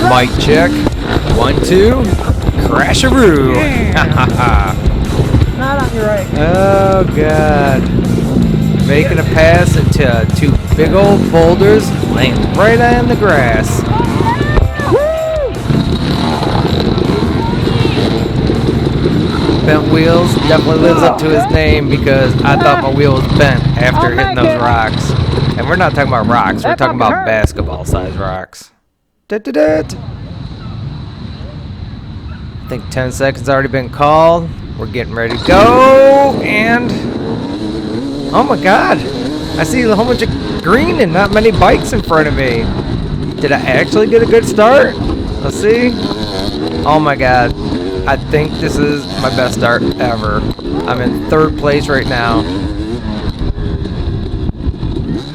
Mic check. 1, 2. Crasharoo. Not on your right. Oh god. Making a pass into two big old boulders laying right on the grass. Bent wheels definitely lives up to his name because I thought my wheel was bent after hitting those rocks. And we're not talking about rocks, we're talking about basketball size rocks. I think 10 seconds already been called. We're getting ready to go, and oh my god, I see a whole bunch of green and not many bikes in front of me. Did I actually get a good start? Let's see. Oh my god, I think this is my best start ever. I'm in 3rd place right now.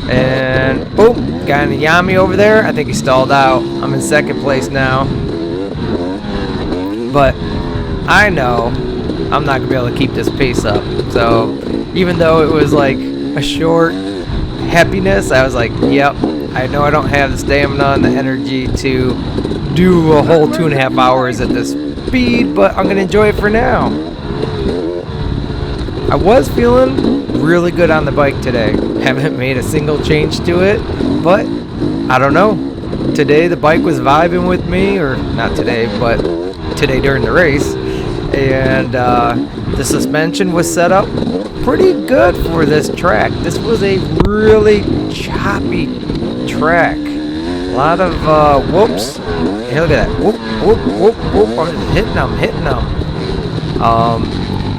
And boom, guy in the Yami over there, I think he stalled out. I'm in 2nd place now. But I know I'm not gonna be able to keep this pace up. So even though it was like a short happiness, I was like, yep, I know I don't have the stamina and the energy to do a whole 2.5 hours at this speed, but I'm gonna enjoy it for now. I was feeling really good on the bike today. Haven't made a single change to it, but I don't know. Today the bike was vibing with me, or not today, but today during the race. And the suspension was set up pretty good for this track. This was a really choppy track. A lot of whoops. Hey, look at that. Whoop, whoop, whoop, whoop. I'm hitting them.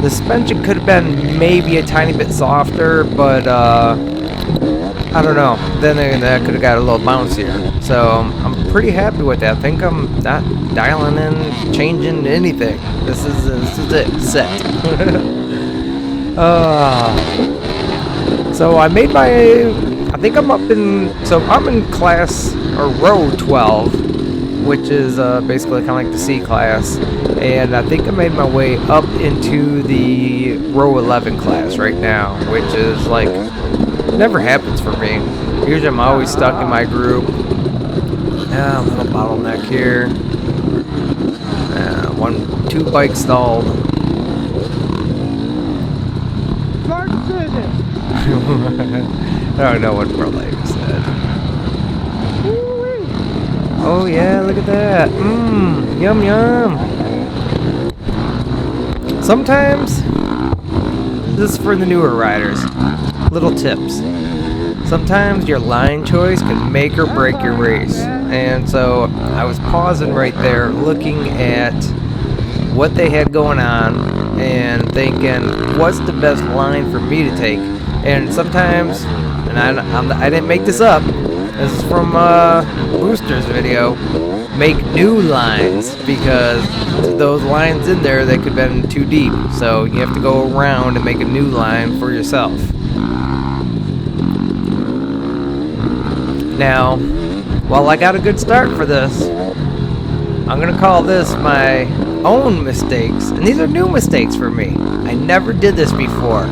The suspension could have been maybe a tiny bit softer, but I don't know. Then that could have got a little bouncier. So I'm pretty happy with that. I think I'm not dialing in, changing anything. This is it, set. So I made my, I think I'm up in, so I'm in class, or row 12, which is basically kind of like the C class. And I think I made my way up into the row 11 class right now, which is like, never happens for me. Usually I'm always stuck in my group. A little bottleneck here. 2 bikes stalled. Smart decision. I don't know what Pro Life said. Oh yeah, look at that. Yum yum. Sometimes, this is for the newer riders. Little tips. Sometimes your line choice can make or break your race. And so I was pausing right there looking at what they had going on and thinking, what's the best line for me to take? And sometimes, and I didn't make this up, this is from Booster's video, make new lines, because those lines in there, they could have been too deep. So you have to go around and make a new line for yourself. Now, while I got a good start for this, I'm going to call this my own mistakes. And these are new mistakes for me. I never did this before.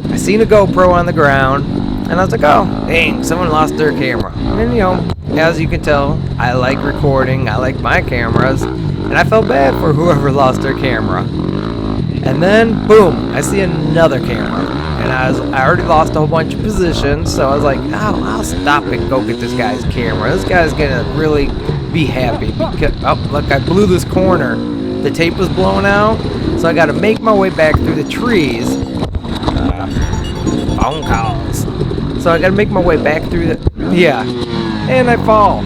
I seen a GoPro on the ground, and I was like, oh, dang, someone lost their camera. And you know, as you can tell, I like recording, I like my cameras, and I felt bad for whoever lost their camera. And then, boom, I see another camera. And I already lost a whole bunch of positions, so I was like, oh, I'll stop and go get this guy's camera. This guy's gonna really be happy. Because, oh, look, I blew this corner. The tape was blown out, so I gotta make my way back through the trees. Phone calls. So I gotta make my way back through the, yeah. And I fall.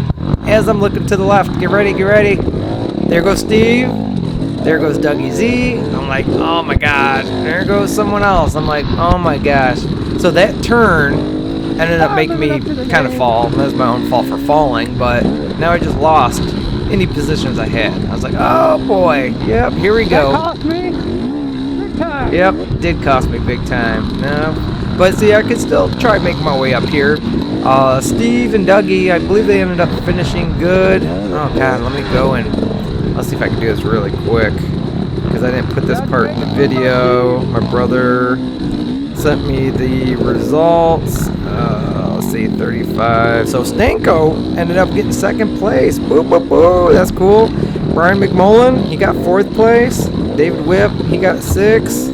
As I'm looking to the left, get ready, get ready. There goes Steve. There goes Dougie Z. I'm like, oh my god. There goes someone else. I'm like, oh my gosh. So that turn ended up making me kind of fall. That was my own fault for falling, but now I just lost any positions I had. I was like, oh boy. Yep, here we go. That cost me big time. Yep, did cost me big time. No. But see, I could still try making my way up here. Steve and Dougie, I believe they ended up finishing good. Oh god, let me go and let's see if I can do this really quick, because I didn't put this part in the video. My brother sent me the results. let's see, 35. So Stanko ended up getting second place. Boo, boo, boo. That's cool. Brian McMullen, he got fourth place. David Whip, he got sixth.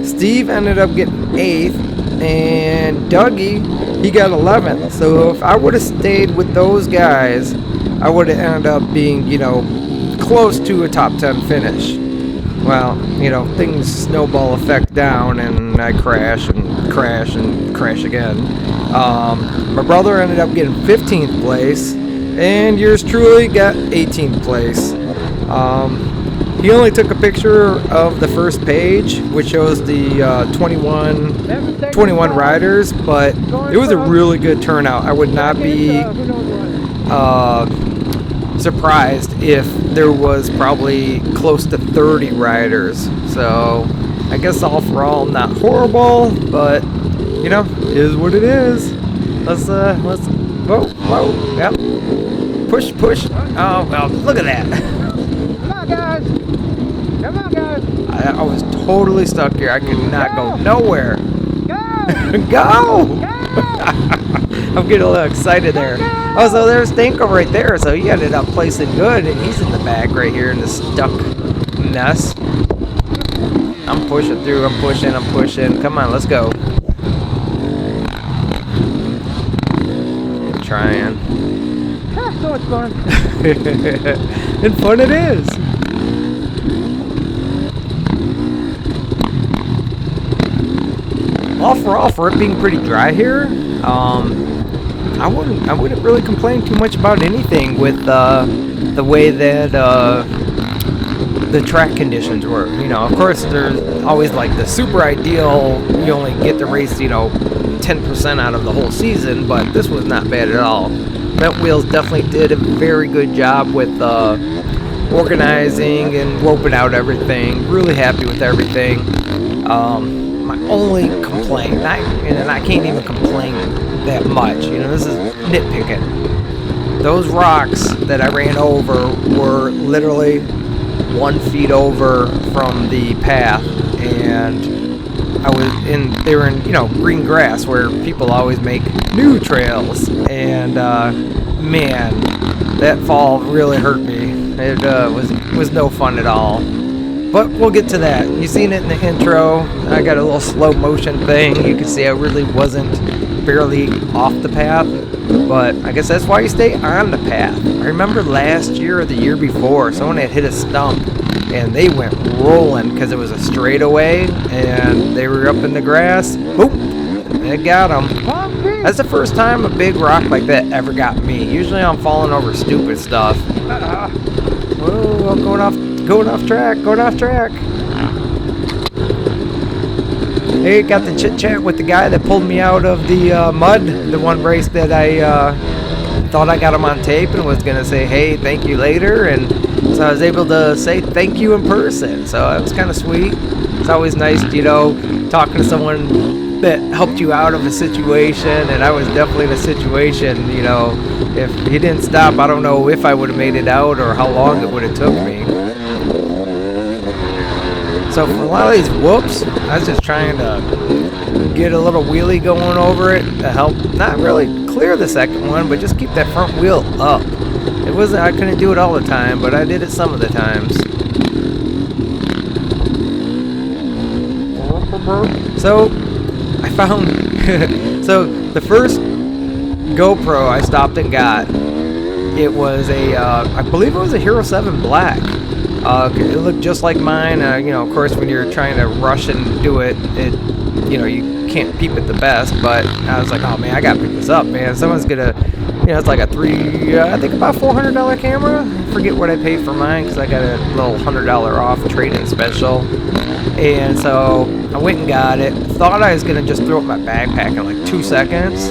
Steve ended up getting 8th, and Dougie, he got 11th. So if I would have stayed with those guys, I would have ended up being, close to a top 10 finish. Well, things snowball effect down, and I crash and crash and crash again. My brother ended up getting 15th place, and yours truly got 18th place. He only took a picture of the first page, which shows the 21 riders, but it was a really good turnout. I would not be surprised if there was probably close to 30 riders. So I guess all for all, not horrible, but is what it is. Let's whoa, yep. Push. Oh well, look at that. Come on, guys. I was totally stuck here. I could not go nowhere. Go. Go! I'm getting a little excited there. Oh, so there's Stanko right there. So he ended up placing good, and he's in the back right here in the stuck mess. I'm pushing through. I'm pushing. Come on, let's go. Trying. So much fun. And fun it is. All for it being pretty dry here, I wouldn't really complain too much about anything with the way that the track conditions were. Of course, there's always like the super ideal. You only get to race 10% out of the whole season, but this was not bad at all. Bent Wheels definitely did a very good job with organizing and roping out everything. Really happy with everything. My only complaint, and I can't even complain that much, this is nitpicking. Those rocks that I ran over were literally 1 feet over from the path, and they were in green grass where people always make new trails, and man, that fall really hurt me. It was no fun at all. But we'll get to that. You seen it in the intro. I got a little slow motion thing. You can see I really wasn't barely off the path. But I guess that's why you stay on the path. I remember last year or the year before, someone had hit a stump and they went rolling because it was a straightaway and they were up in the grass. Boom! It got them. That's the first time a big rock like that ever got me. Usually I'm falling over stupid stuff. Whoa, I'm going off track. Hey, got the chit chat with the guy that pulled me out of the mud, the one race that I thought I got him on tape and was gonna say, hey, thank you later, and so I was able to say thank you in person. So that was kind of sweet. It's always nice, talking to someone that helped you out of a situation, and I was definitely in a situation, if he didn't stop, I don't know if I would have made it out or how long it would have took me. So for a lot of these whoops, I was just trying to get a little wheelie going over it to help not really clear the second one, but just keep that front wheel up. I couldn't do it all the time, but I did it some of the times. So I found, so the first GoPro I stopped and got, it was I believe it was a Hero 7 Black. It looked just like mine. Of course, when you're trying to rush and do it, you can't peep it the best. But I was like, oh man, I gotta pick this up, man. Someone's gonna, it's like a I think about $400 camera. I forget what I paid for mine because I got a little $100 off trade-in special. And so I went and got it. Thought I was gonna just throw up my backpack in like 2 seconds.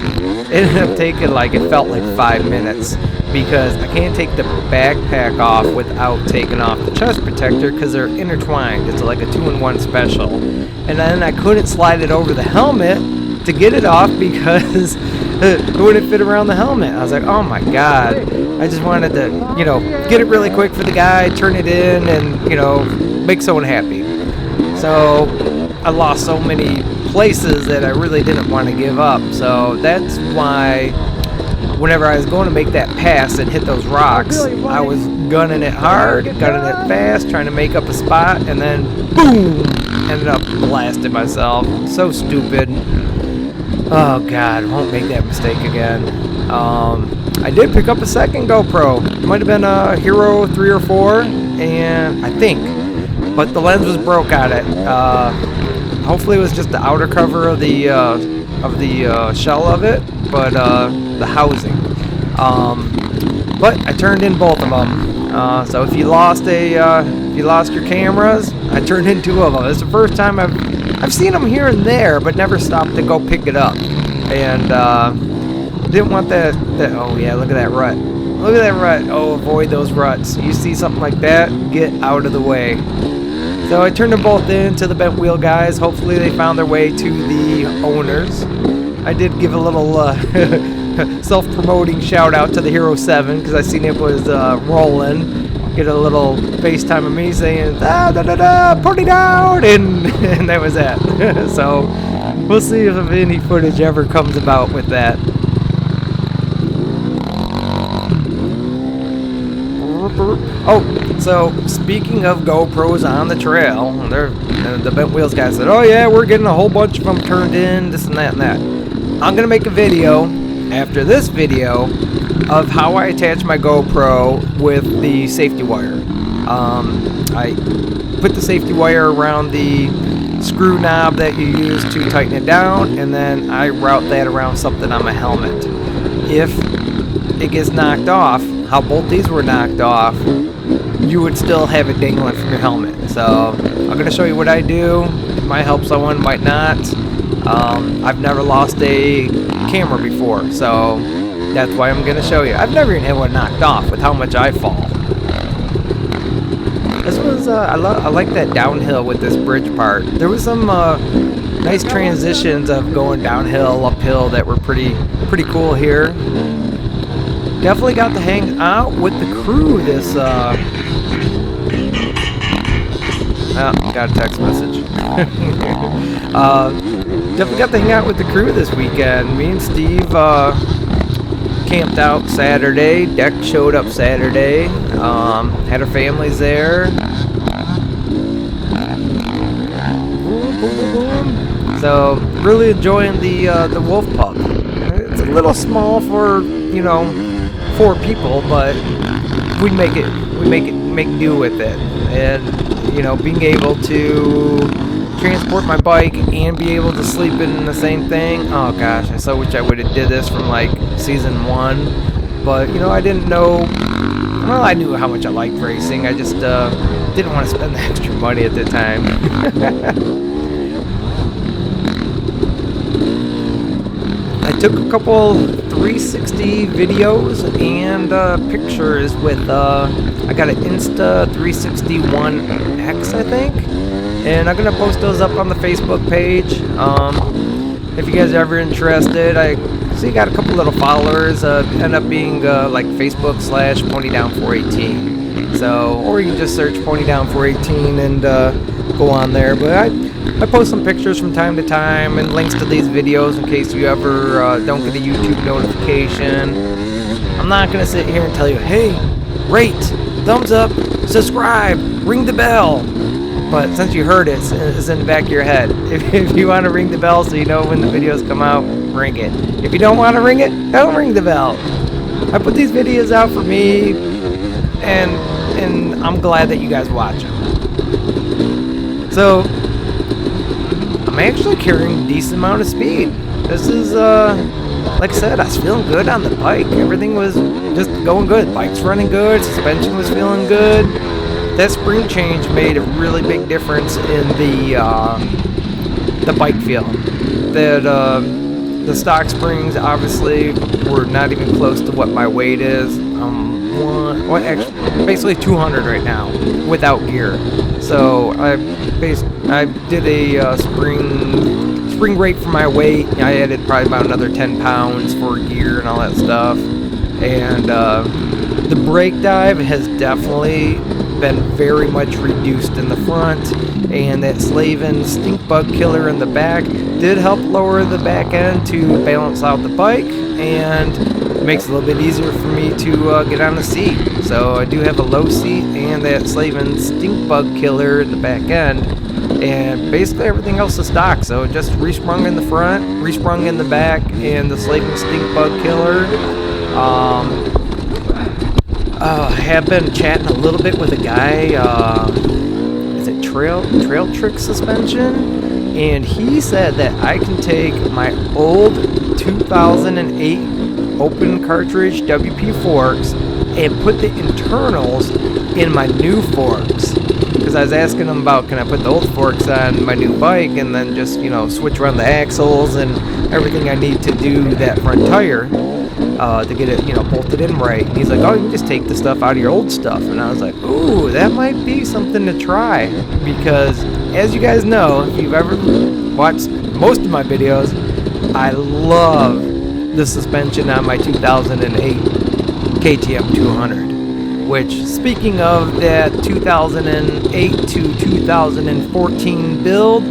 It ended up taking it felt like 5 minutes. Because I can't take the backpack off without taking off the chest protector because they're intertwined. It's like a 2-in-1 special. And then I couldn't slide it over the helmet to get it off because it wouldn't fit around the helmet. I was like, oh my god. I just wanted to, get it really quick for the guy, turn it in, and, make someone happy. So I lost so many places that I really didn't want to give up. So that's why whenever I was going to make that pass and hit those rocks, I was gunning it hard, gunning it fast, trying to make up a spot, and then boom, ended up blasting myself. So stupid. Oh God, won't make that mistake again. I did pick up a second GoPro. It might have been a Hero 3 or 4, and I think, but the lens was broke on it. Hopefully it was just the outer cover of the shell of it, but the housing. But I turned in both of them. So if you lost your cameras, I turned in 2 of them. It's the first time I've seen them here and there, but never stopped to go pick it up. And didn't want that. Oh yeah, look at that rut. Look at that rut. Oh, avoid those ruts. You see something like that, get out of the way. So I turned them both in to the bent wheel guys. Hopefully they found their way to the owners. I did give a little self-promoting shout out to the Hero 7 because I seen it was rolling. Get a little FaceTime of me saying, put it down, and that was that. So we'll see if any footage ever comes about with that. Oh, so speaking of GoPros on the trail, the bent wheels guy said, oh yeah, we're getting a whole bunch of them turned in, this and that and that. I'm going to make a video after this video of how I attach my GoPro with the safety wire. I put the safety wire around the screw knob that you use to tighten it down, and then I route that around something on my helmet. If it gets knocked off, how both these were knocked off, you would still have it dangling from your helmet. So I'm going to show you what I do. It might help someone, might not. I've never lost a camera before, so that's why I'm going to show you. I've never even had one knocked off with how much I fall. This was, I like that downhill with this bridge part. There was some nice transitions of going downhill, uphill that were pretty cool here. Definitely got to hang out with the crew this, got a text message. Definitely got to hang out with the crew this weekend. Me and Steve camped out Saturday. Deck showed up Saturday. Had our families there. So really enjoying the wolf pup. It's a little small for 4 people, but we make do with it. And being able to transport my bike and be able to sleep in the same thing. Oh gosh, I so wish I would have did this from like season 1, but I didn't know. Well, I knew how much I liked racing. I just didn't want to spend the extra money at the time. I took a couple 360 videos and pictures with I got an Insta 360 One X, I think, and I'm gonna post those up on the Facebook page. If you guys are ever interested, I see got a couple little followers. End up being like Facebook / PonyDown418. So, or you can just search PonyDown418 and go on there. But I post some pictures from time to time and links to these videos in case you ever don't get a YouTube notification. I'm not going to sit here and tell you, hey, rate, thumbs up, subscribe, ring the bell. But since you heard it, it's in the back of your head. If you want to ring the bell so you know when the videos come out, ring it. If you don't want to ring it, don't ring the bell. I put these videos out for me, and I'm glad that you guys watch them. So, I'm actually carrying a decent amount of speed. This is, like I said, I was feeling good on the bike. Everything was just going good. Bike's running good. Suspension was feeling good. That spring change made a really big difference in the bike feel. The stock springs obviously were not even close to what my weight is. Actually, basically 200 right now without gear. So I did a spring rate for my weight. I added probably about another 10 pounds for gear and all that stuff. And the brake dive has definitely been very much reduced in the front, and that Slavin stink bug killer in the back did help lower the back end to balance out the bike, and it makes it a little bit easier for me to get on the seat. So I do have a low seat and that Slavin stink bug killer in the back end, and basically everything else is stock. So just resprung in the front, resprung in the back, and the Slavin stink bug killer. I have been chatting a little bit with a guy, is it Trail Trick Suspension? And he said that I can take my old 2008 open cartridge WP forks and put the internals in my new forks. Because I was asking him about, can I put the old forks on my new bike and then just, you know, switch around the axles and everything I need to do that front tire. To get it, you know, bolted in right. And he's like, oh, you can just take the stuff out of your old stuff. And I was like, ooh, that might be something to try. Because, as you guys know, if you've ever watched most of my videos, I love the suspension on my 2008 KTM 200. Which, speaking of that 2008 to 2014 build,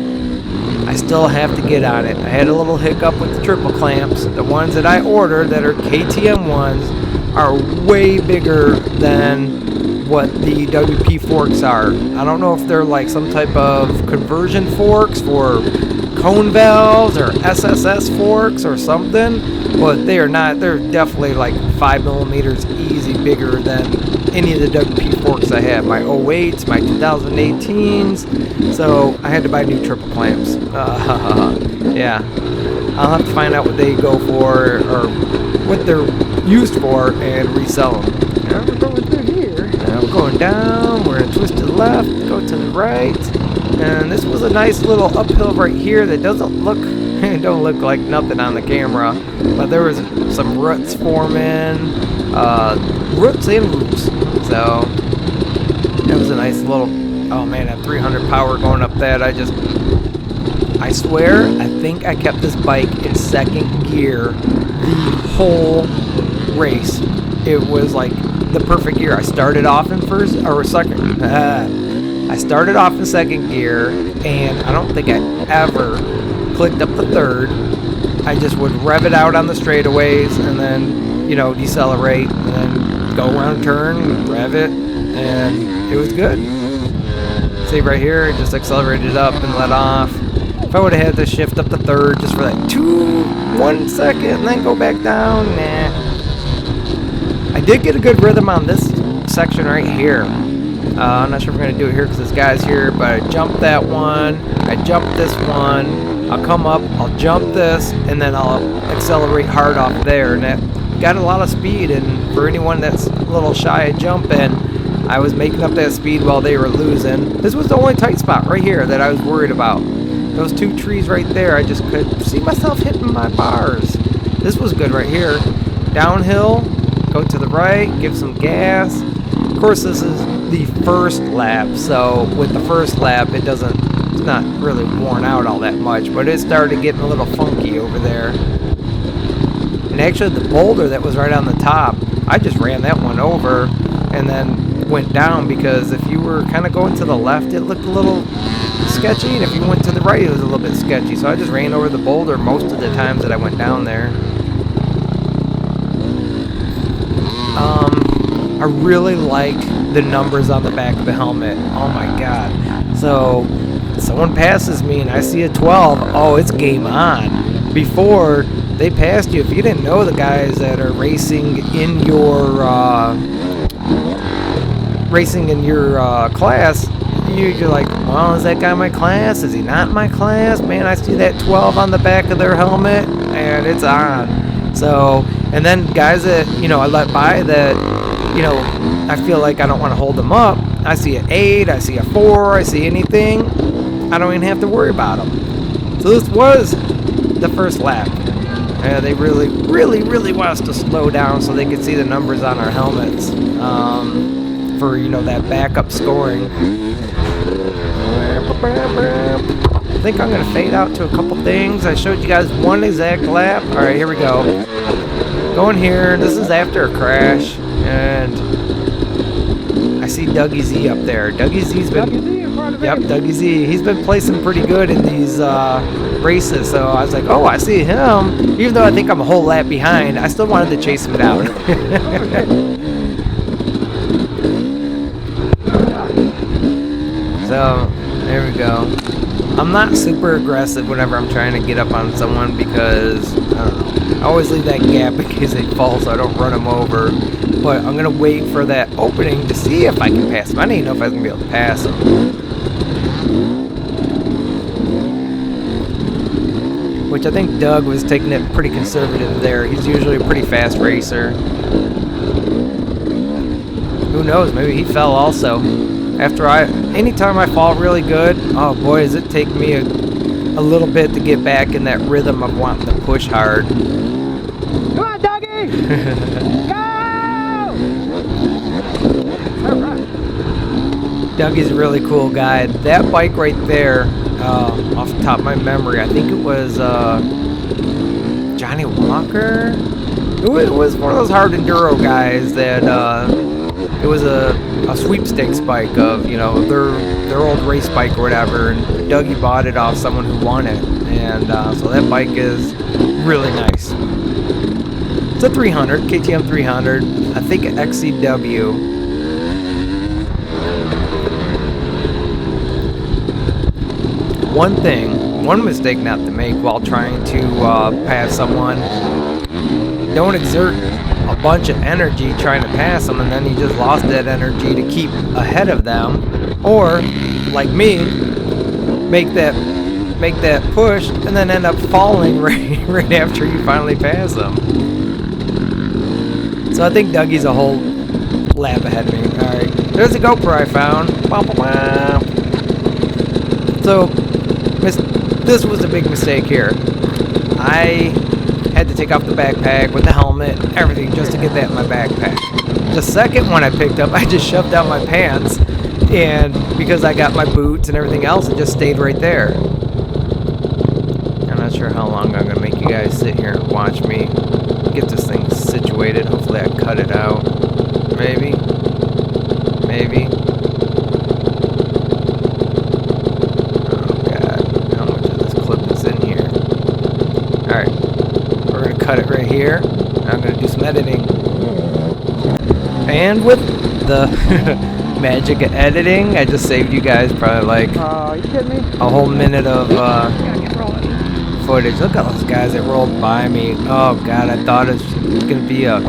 I still have to get on it. I had a little hiccup with the triple clamps. The ones that I ordered that are KTM ones are way bigger than what the WP forks are. I don't know if they're like some type of conversion forks for cone valves or SSS forks or something, but they are not. They're definitely like 5 millimeters easy bigger than any of the WP forks I have. My 08s, my 2018s. So I had to buy new triple clamps. Yeah, I'll have to find out what they go for or what they're used for and resell them. Now we're going through here. Now we're going down. We're gonna twist to the left, go to the right, and this was a nice little uphill right here that doesn't look, it don't look like nothing on the camera, but there was some ruts forming, roots and roots. So that was a nice little. Oh man, at 300 power going up that, I swear, I think I kept this bike in second gear the whole race. It was like the perfect gear. I started off in first, or second, I started off in second gear, and I don't think I ever clicked up the third. I just would rev it out on the straightaways, and then, you know, decelerate, and then go around turn, rev it, and it was good. See right here, it just accelerated up and let off. If I would have had to shift up the third just for that 1 second and then go back down, nah. I did get a good rhythm on this section right here. I'm not sure if we're going to do it here because this guy's here, but I jumped that one, I jumped this one, I'll come up, I'll jump this, and then I'll accelerate hard off there. And that got a lot of speed, and for anyone that's a little shy of jumping, I was making up that speed while they were losing. This was the only tight spot right here that I was worried about. Those two trees right there, I just could see myself hitting my bars. This was good right here. Downhill, go to the right, give some gas. Of course, this is the first lap, so with the first lap, it's not really worn out all that much, but it started getting a little funky over there. And actually, the boulder that was right on the top, I just ran that one over and then went down, because if you were kind of going to the left, it looked a little sketchy, and if you went to the right, it was a little bit sketchy. So I just ran over the boulder most of the times that I went down there. I really like the numbers on the back of the helmet. Oh my god. So someone passes me and I see a 12. Oh, it's game on. Before they passed you, if you didn't know the guys that are racing in your class, you're like, well, is that guy in my class? Is he not in my class? Man, I see that 12 on the back of their helmet, and it's on. So, and then guys that, you know, I let by that, you know, I feel like I don't want to hold them up. I see an 8, I see a 4, I see anything, I don't even have to worry about them. So this was the first lap. They really, really, really want us to slow down so they could see the numbers on our helmets. For, you know, that backup scoring. I think I'm going to fade out to a couple things. I showed you guys one exact lap. Alright, here we go. Going here. This is after a crash. And I see Dougie Z up there. Dougie Z's been... Dougie Z in front of him. Yep, Dougie Z. He's been placing pretty good in these races. So I was like, oh, I see him. Even though I think I'm a whole lap behind, I still wanted to chase him down. So there we go. I'm not super aggressive whenever I'm trying to get up on someone because I don't know. I always leave that gap in case they fall so I don't run them over. But I'm gonna wait for that opening to see if I can pass them. I don't even know if I'm gonna be able to pass them. Which I think Doug was taking it pretty conservative there. He's usually a pretty fast racer. Who knows? Maybe he fell also. Anytime I fall really good, oh boy, does it take me a little bit to get back in that rhythm of wanting to push hard. Come on, Dougie! Go! All right. Dougie's a really cool guy. That bike right there, off the top of my memory, I think it was Johnny Walker. It was one of those hard enduro guys that it was a sweepstakes bike of, you know, their old race bike or whatever, and Dougie bought it off someone who won it, and so that bike is really nice. It's a 300, KTM 300, I think XCW. One mistake not to make while trying to pass someone, don't exert a bunch of energy trying to pass them and then you just lost that energy to keep ahead of them, or like me, make that push and then end up falling right after you finally pass them. So I think Dougie's a whole lap ahead of me. Alright, there's a GoPro I found. So this was a big mistake here. I had to take off the backpack with the helmet, everything, just to get that in my backpack. The second one I picked up, I just shoved down my pants, and because I got my boots and everything else, it just stayed right there. I'm not sure how long I'm gonna make you guys sit here and watch me get this thing situated. Hopefully I cut it out. Maybe. Cut it right here. I'm going to do some editing. And with the magic of editing, I just saved you guys probably like you kidding me? a whole minute of footage. Look at those guys that rolled by me. Oh god, I thought it was going to be a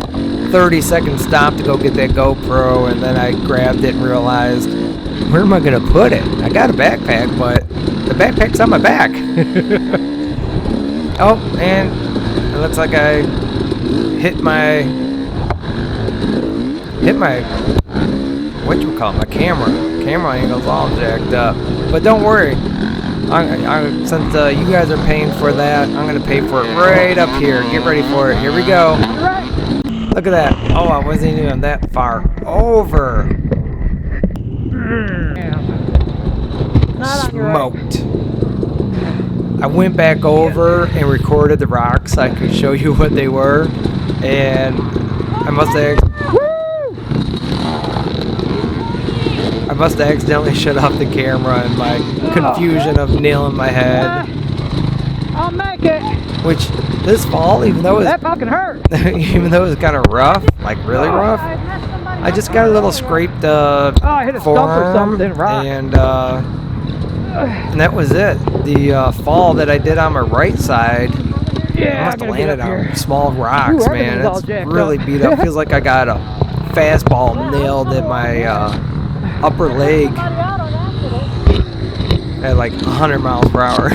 30-second stop to go get that GoPro, and then I grabbed it and realized, where am I going to put it? I got a backpack, but the backpack's on my back. Oh, and it looks like I hit my my camera angle's all jacked up, but don't worry, since you guys are paying for that, I'm gonna pay for it right up here. Get ready for it. Here we go. Look at that. Oh, I wasn't even that far over. Smoked. I went back over and recorded the rocks so I could show you what they were, and I must have accidentally shut off the camera in my confusion of nailing my head. I'll make it. Which this fall, even though That fucking hurt. even though it was kind of rough, like really rough, I just got a little scraped I hit a stump or something. Rock. And that was it. The fall that I did on my right side, I must have landed on small rocks. Ooh, man, it's really beat up. Feels like I got a fastball nailed in my upper leg at like 100 miles per hour.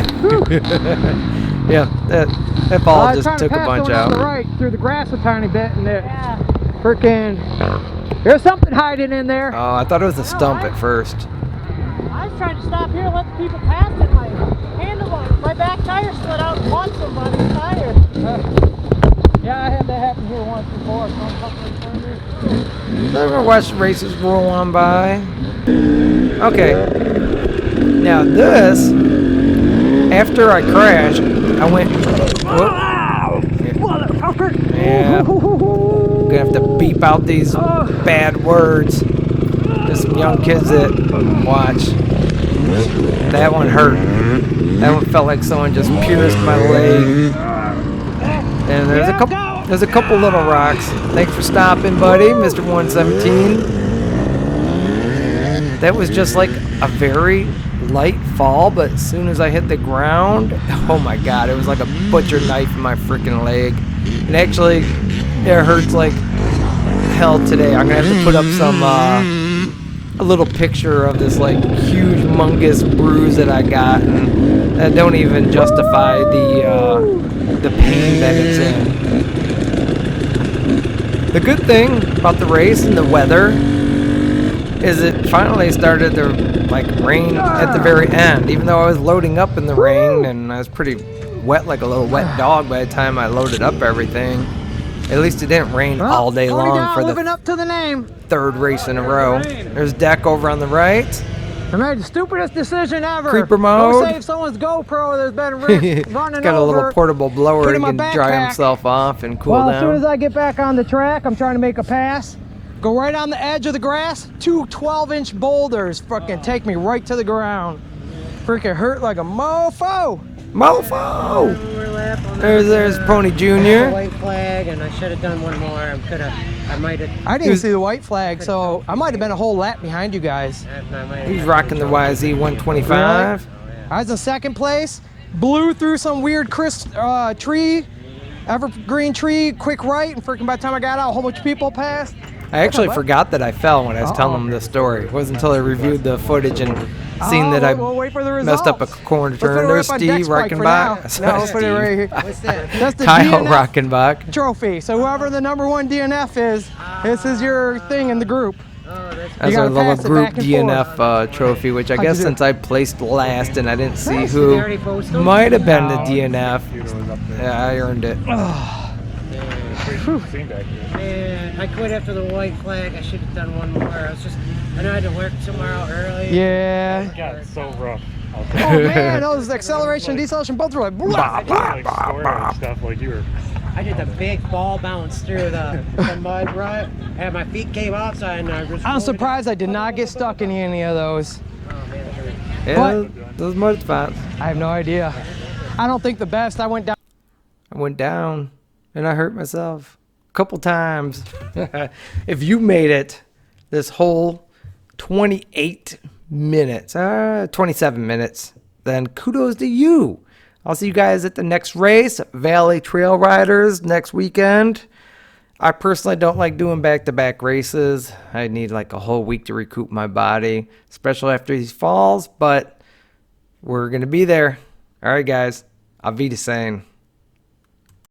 Yeah, that ball just took a bunch out. On the right through the grass a tiny bit, and freaking, there's something hiding in there. Oh, I thought it was a stump at first. I was trying to stop here and let the people pass it. My back tire slid out and caught somebody's tire. Yeah, I had that happen here once before. Never watched races roll on by. Okay. Now this, after I crashed, I went. Yeah. Gonna have to beep out these bad words. There's some young kids that watch. That one hurt. That one felt like someone just pierced my leg. And there's a couple little rocks. Thanks for stopping, buddy, Mr. 117. That was just like a very light fall, but as soon as I hit the ground, oh my god, it was like a butcher knife in my freaking leg. And actually, it hurts like hell today. I'm gonna have to put up some a little picture of this like huge humongous bruise that I got, and that don't even justify the pain that it's in. The good thing about the race and the weather is it finally started to like rain at the very end, even though I was loading up in the rain and I was pretty wet, like a little wet dog by the time I loaded up everything. At least it didn't rain all day long for living up to the name. third race in a row. There's Deck over on the right. I made the stupidest decision ever. Creeper mode. Go save someone's GoPro that's been running Got a over. little portable blower Put he in my can dry backpack. himself off and cool Well, down. as soon as I get back on the track, I'm trying to make a pass. Go right on the edge of the grass. Two 12-inch boulders fucking take me right to the ground. Freaking hurt like a mofo. Mofo! There's Pony Jr. White flag, and I should have done one more. I might have. I didn't even see the white flag, so I might have been a whole lap behind you guys. He's rocking the YZ 125. I was in second place, blew through some weird tree, evergreen tree, quick right, and freaking by the time I got out, a whole bunch of people passed. I actually forgot that I fell when I was telling him this story. It wasn't until I reviewed the footage and seen that I we'll wait for the messed up a results. corner turn. Let's There's put it right Steve on Deck's bike Reichenbach. for now. No, we'll put it right here. What's that? That's the Kyle DNF Reichenbach. trophy. So whoever the #1 DNF is, this is your thing in the group. That's our gotta little pass it group back and DNF trophy, which I How'd guess you do? since I placed last and I didn't see Did who they already post them? might have been the DNF. Yeah, I earned it. Man, I quit after the white flag. I should have done one more. I know I had to work tomorrow early. Yeah. It got so rough. Oh man, those acceleration and deceleration both were like, blah. Like square and stuff like you were. I did the big ball bounce through the mud rut, and my feet came off, so I just I'm surprised I did not get stuck in any of those. Oh man, it hurt. Yeah, those mud spots. I have no idea. I don't think the best. I went down. I went down and I hurt myself a couple times. If you made it this whole 28 minutes, 27 minutes, then kudos to you. I'll see you guys at the next race, Valley Trail Riders, next weekend. I personally don't like doing back-to-back races. I need like a whole week to recoup my body, especially after these falls, but we're going to be there. All right, guys. Auf Wiedersehen.